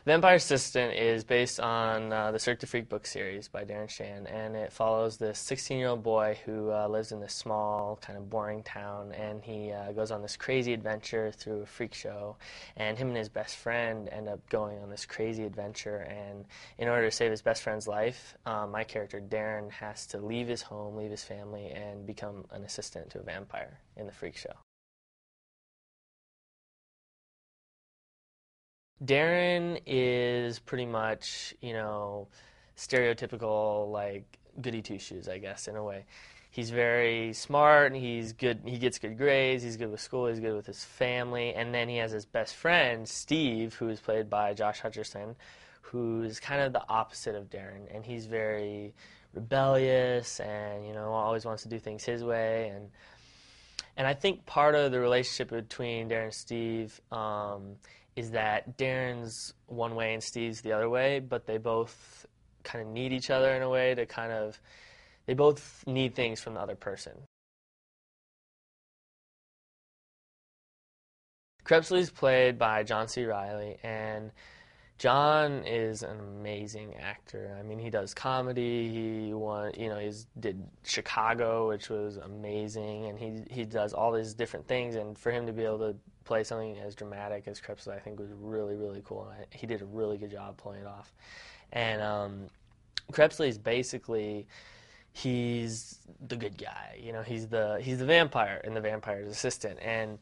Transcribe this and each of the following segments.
Vampire Assistant is based on the Cirque du Freak book series by Darren Shan, and it follows this 16-year-old boy who lives in this small, kind of boring town, and he goes on this crazy adventure through a freak show, and him and his best friend end up going on this crazy adventure, and in order to save his best friend's life, my character Darren has to leave his home, leave his family, and become an assistant to a vampire in the freak show. Darren is pretty much, stereotypical, like, goody two shoes, I guess, in a way. He's very smart, and he's good, he gets good grades, he's good with school, he's good with his family, and then he has his best friend, Steve, who is played by Josh Hutcherson, who's kind of the opposite of Darren, and he's very rebellious and, always wants to do things his way, and I think part of the relationship between Darren and Steve is that Darren's one way and Steve's the other way, but they both kind of need each other in a way to they both need things from the other person. Krebsley's played by John C. Reilly, and John is an amazing actor. I mean, he does comedy. He won, he's did Chicago, which was amazing, and he does all these different things. And for him to be able to play something as dramatic as Krebsley, I think was really, really cool. And he did a really good job pulling it off. And Krebsley's basically he's the good guy. He's the vampire and the vampire's assistant, and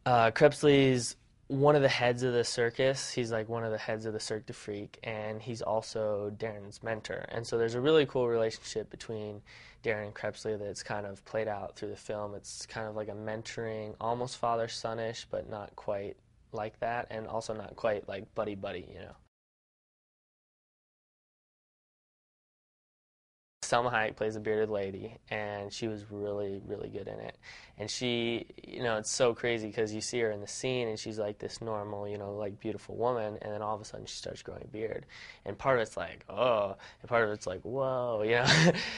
Krebsley's one of the heads of the circus. He's like one of the heads of the Cirque du Freak, and he's also Darren's mentor. And so there's a really cool relationship between Darren and Krebsley that's kind of played out through the film. It's kind of like a mentoring, almost father-son-ish, but not quite like that, and also not quite like buddy-buddy. Selma Hayek plays a bearded lady, and she was really, really good in it. And she, it's so crazy because you see her in the scene, and she's like this normal, like beautiful woman, and then all of a sudden she starts growing a beard. And part of it's like, oh, and part of it's like, whoa,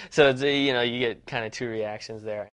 So it's, you get kind of two reactions there.